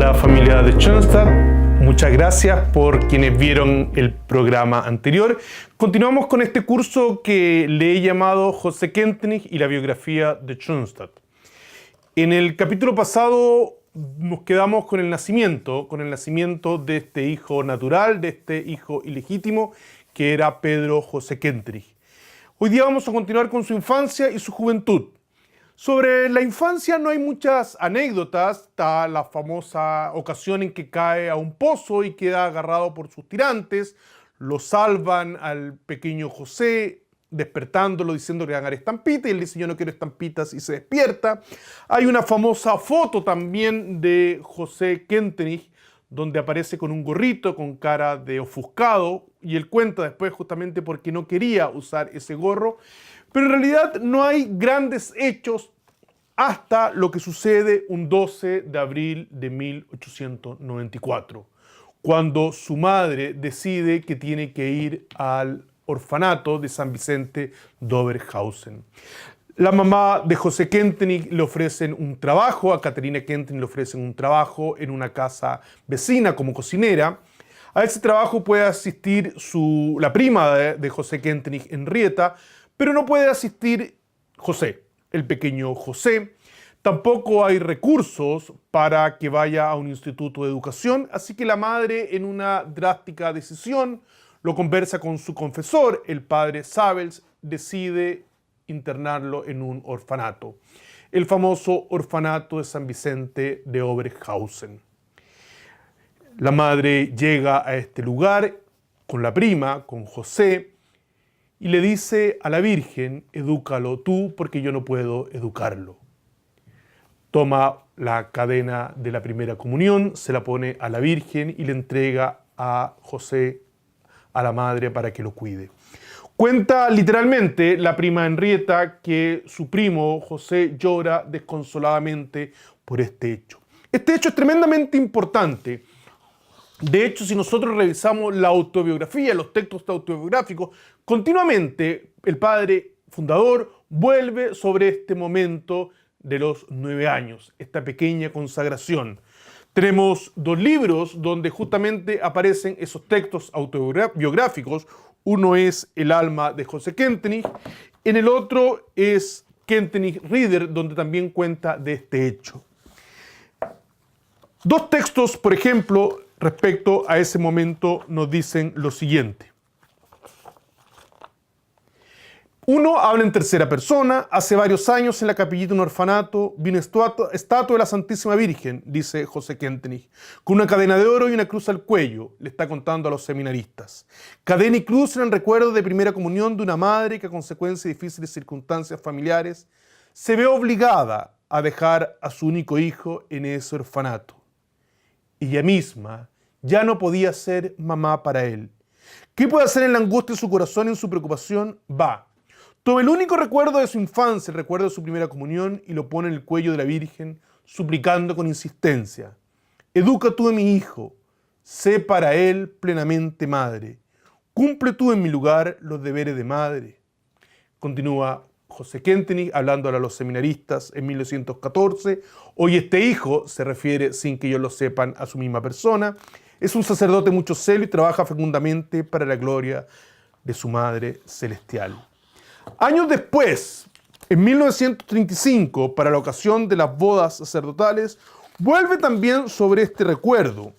Hola familia de Schoenstatt, muchas gracias por quienes vieron el programa anterior. Continuamos con este curso que le he llamado José Kentenich y la biografía de Schoenstatt. En el capítulo pasado nos quedamos con el nacimiento de este hijo natural, de este hijo ilegítimo que era Pedro José Kentenich. Hoy día vamos a continuar con su infancia y su juventud. Sobre la infancia no hay muchas anécdotas. Está la famosa ocasión en que cae a un pozo y queda agarrado por sus tirantes. Lo salvan al pequeño José, despertándolo diciendo que le van a dar estampitas, y él dice: yo no quiero estampitas, y se despierta. Hay una famosa foto también de José Kentenich donde aparece con un gorrito con cara de ofuscado, y él cuenta después justamente porque no quería usar ese gorro. Pero en realidad no hay grandes hechos hasta lo que sucede un 12 de abril de 1894, cuando su madre decide que tiene que ir al orfanato de San Vicente d'Oberhausen. La mamá de José Kentenich le ofrecen un trabajo, a Caterina Kentenich le ofrecen un trabajo en una casa vecina como cocinera. A ese trabajo puede asistir la prima de José Kentenich, Henrietta, pero no puede asistir José, el pequeño José. Tampoco hay recursos para que vaya a un instituto de educación, así que la madre, en una drástica decisión, lo conversa con su confesor, el padre Sabels, decide internarlo en un orfanato, el famoso orfanato de San Vicente de Oberhausen. La madre llega a este lugar con la prima, con José, y le dice a la Virgen: edúcalo tú porque yo no puedo educarlo. Toma la cadena de la primera comunión, se la pone a la Virgen y le entrega a José, a la madre, para que lo cuide. Cuenta literalmente la prima Henrietta que su primo José llora desconsoladamente por este hecho. Este hecho es tremendamente importante. De hecho, si nosotros revisamos la autobiografía, los textos autobiográficos, continuamente el padre fundador vuelve sobre este momento de los 9 años, esta pequeña consagración. Tenemos 2 libros donde justamente aparecen esos textos autobiográficos. Uno es El alma de José Kentenich, en el otro es Kentenich Rieder, donde también cuenta de este hecho. 2 textos, por ejemplo, respecto a ese momento nos dicen lo siguiente. Uno habla en tercera persona: hace varios años en la capillita de un orfanato vi una estatua de la Santísima Virgen, dice José Kentenich, con una cadena de oro y una cruz al cuello, le está contando a los seminaristas. Cadena y cruz eran recuerdos de primera comunión de una madre que, a consecuencia de difíciles circunstancias familiares, se ve obligada a dejar a su único hijo en ese orfanato. Ella misma ya no podía ser mamá para él. ¿Qué puede hacer en la angustia de su corazón y en su preocupación? Va, toma el único recuerdo de su infancia, el recuerdo de su primera comunión, y lo pone en el cuello de la Virgen, suplicando con insistencia: educa tú a mi hijo, sé para él plenamente madre, cumple tú en mi lugar los deberes de madre. Continúa José Kentenich hablando a los seminaristas en 1914. Hoy este hijo, se refiere, sin que ellos lo sepan, a su misma persona, es un sacerdote de mucho celo y trabaja fecundamente para la gloria de su Madre Celestial. Años después, en 1935, para la ocasión de las bodas sacerdotales, vuelve también sobre este recuerdo,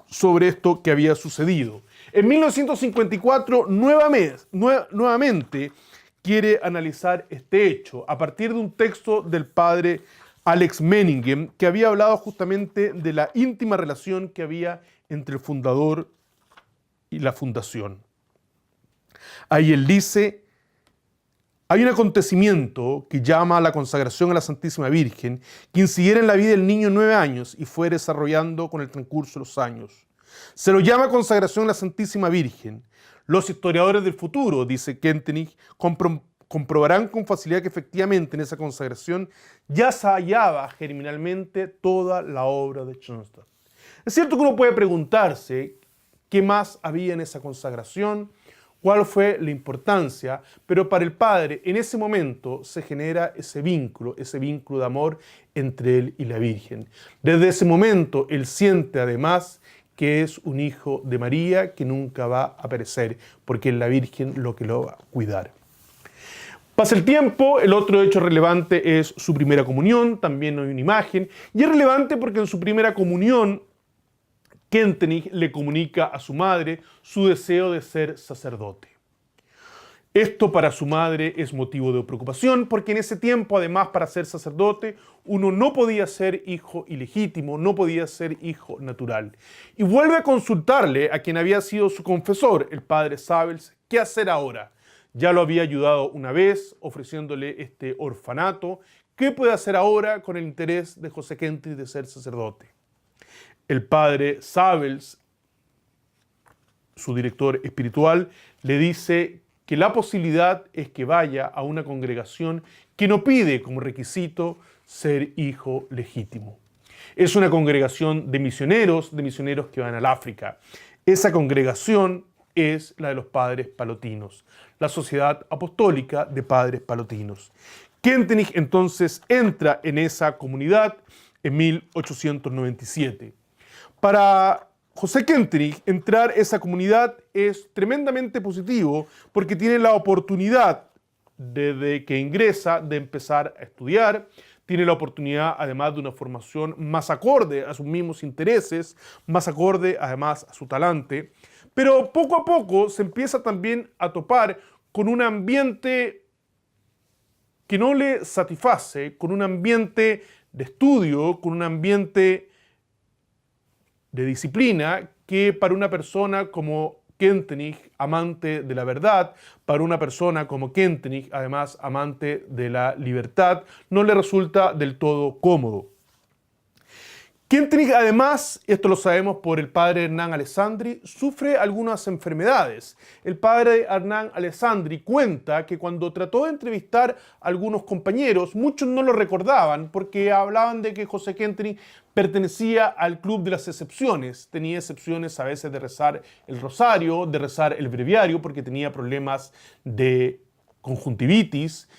sobre esto que había sucedido. En 1954, nuevamente quiere analizar este hecho a partir de un texto del padre Alex Menningen, que había hablado justamente de la íntima relación que había entre el fundador y la fundación. Ahí él dice: hay un acontecimiento que llama a la consagración a la Santísima Virgen, que incidiera en la vida del niño de 9 años y fue desarrollando con el transcurso de los años. Se lo llama consagración a la Santísima Virgen. Los historiadores del futuro, dice Kentenich, comprobarán con facilidad que efectivamente en esa consagración ya se hallaba germinalmente toda la obra de Schoenstatt. Es cierto que uno puede preguntarse qué más había en esa consagración, cuál fue la importancia, pero para el padre en ese momento se genera ese vínculo de amor entre él y la Virgen. Desde ese momento él siente además que es un hijo de María que nunca va a perecer, porque es la Virgen lo que lo va a cuidar. Pasa el tiempo, el otro hecho relevante es su primera comunión, también hay una imagen, y es relevante porque en su primera comunión Kentenich le comunica a su madre su deseo de ser sacerdote. Esto para su madre es motivo de preocupación porque en ese tiempo, además, para ser sacerdote, uno no podía ser hijo ilegítimo, no podía ser hijo natural. Y vuelve a consultarle a quien había sido su confesor, el padre Sabels, qué hacer ahora. Ya lo había ayudado una vez ofreciéndole este orfanato. ¿Qué puede hacer ahora con el interés de José Kentenich de ser sacerdote? El padre Sabels, su director espiritual, le dice que la posibilidad es que vaya a una congregación que no pide como requisito ser hijo legítimo. Es una congregación de misioneros que van al África. Esa congregación es la de los padres palotinos, la Sociedad Apostólica de Padres Palotinos. Kentenich entonces entra en esa comunidad en 1897. Para José Kentenich, entrar a esa comunidad es tremendamente positivo porque tiene la oportunidad, desde que ingresa, de empezar a estudiar, tiene la oportunidad además de una formación más acorde a sus mismos intereses, más acorde además a su talante, pero poco a poco se empieza también a topar con un ambiente que no le satisface, con un ambiente de estudio, con un ambiente de disciplina que para una persona como Kentenich, amante de la verdad, para una persona como Kentenich, además amante de la libertad, no le resulta del todo cómodo. Kentenich, además, esto lo sabemos por el padre Hernán Alessandri, sufre algunas enfermedades. El padre Hernán Alessandri cuenta que cuando trató de entrevistar a algunos compañeros, muchos no lo recordaban porque hablaban de que José Kentenich pertenecía al club de las excepciones. Tenía excepciones a veces de rezar el rosario, de rezar el breviario, porque tenía problemas de conjuntivitis,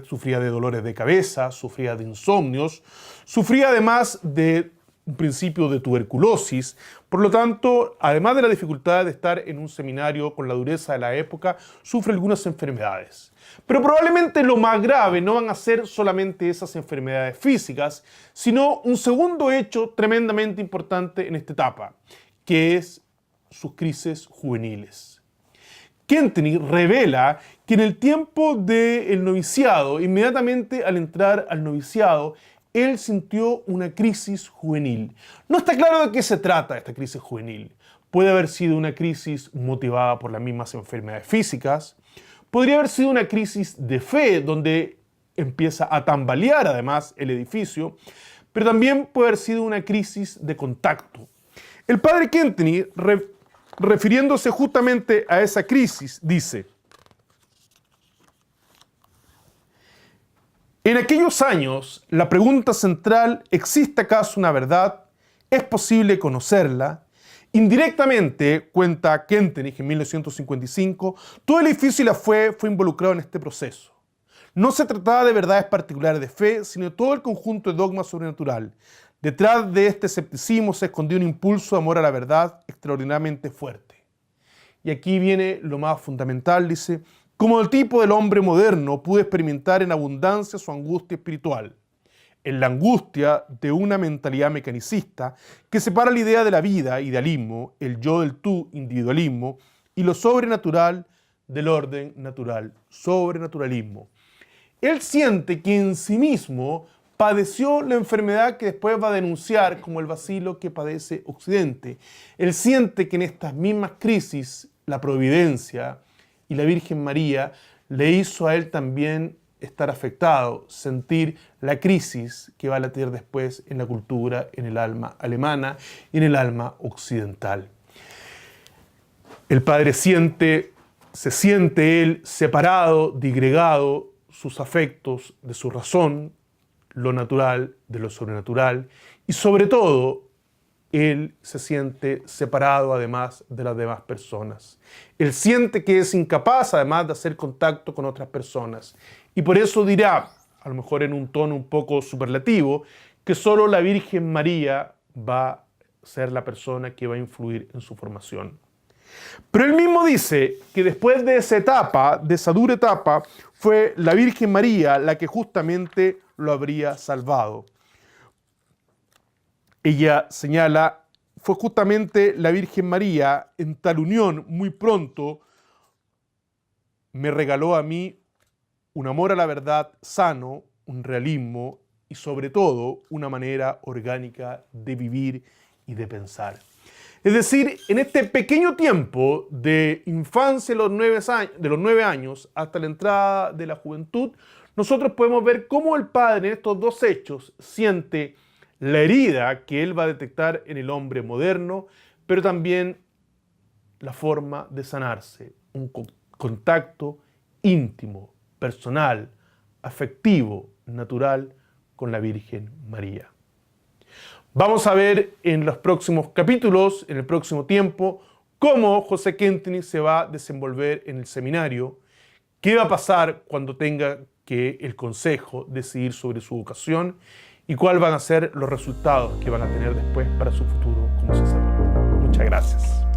sufría de dolores de cabeza, sufría de insomnios, sufría además de un principio de tuberculosis. Por lo tanto, además de la dificultad de estar en un seminario con la dureza de la época, sufre algunas enfermedades. Pero probablemente lo más grave no van a ser solamente esas enfermedades físicas, sino un segundo hecho tremendamente importante en esta etapa, que es sus crisis juveniles. Kentenich revela que en el tiempo del noviciado, inmediatamente al entrar al noviciado, él sintió una crisis juvenil. No está claro de qué se trata esta crisis juvenil. Puede haber sido una crisis motivada por las mismas enfermedades físicas, podría haber sido una crisis de fe, donde empieza a tambalear además el edificio, pero también puede haber sido una crisis de contacto. El padre Kentenich, refiriéndose justamente a esa crisis, dice: en aquellos años, la pregunta central, ¿existe acaso una verdad? ¿Es posible conocerla? Indirectamente, cuenta Kentenich en 1955, todo el edificio y la fe fue involucrado en este proceso. No se trataba de verdades particulares de fe, sino de todo el conjunto de dogma sobrenatural. Detrás de este escepticismo se escondía un impulso de amor a la verdad extraordinariamente fuerte. Y aquí viene lo más fundamental, dice: como el tipo del hombre moderno pude experimentar en abundancia su angustia espiritual. En la angustia de una mentalidad mecanicista que separa la idea de la vida, idealismo, el yo del tú, individualismo, y lo sobrenatural del orden natural, sobrenaturalismo. Él siente que en sí mismo padeció la enfermedad que después va a denunciar como el bacilo que padece Occidente. Él siente que en estas mismas crisis la providencia y la Virgen María le hizo a él también estar afectado, sentir la crisis que va a latir después en la cultura, en el alma alemana y en el alma occidental. El padre se siente él separado, disgregado, sus afectos de su razón, lo natural de lo sobrenatural, y sobre todo él se siente separado además de las demás personas. Él siente que es incapaz además de hacer contacto con otras personas. Y por eso dirá, a lo mejor en un tono un poco superlativo, que solo la Virgen María va a ser la persona que va a influir en su formación. Pero él mismo dice que después de esa etapa, de esa dura etapa, fue la Virgen María la que justamente lo habría salvado. Ella señala, fue justamente la Virgen María en tal unión muy pronto me regaló a mí un amor a la verdad sano, un realismo y sobre todo una manera orgánica de vivir y de pensar. Es decir, en este pequeño tiempo de infancia de los 9 años hasta la entrada de la juventud, nosotros podemos ver cómo el padre en estos dos hechos siente la herida que él va a detectar en el hombre moderno, pero también la forma de sanarse, un contacto íntimo, personal, afectivo, natural con la Virgen María. Vamos a ver en los próximos capítulos, en el próximo tiempo, cómo José Kentenich se va a desenvolver en el seminario, qué va a pasar cuando tenga que el consejo decidir sobre su vocación y cuáles van a ser los resultados que van a tener después para su futuro como sacerdote. Muchas gracias.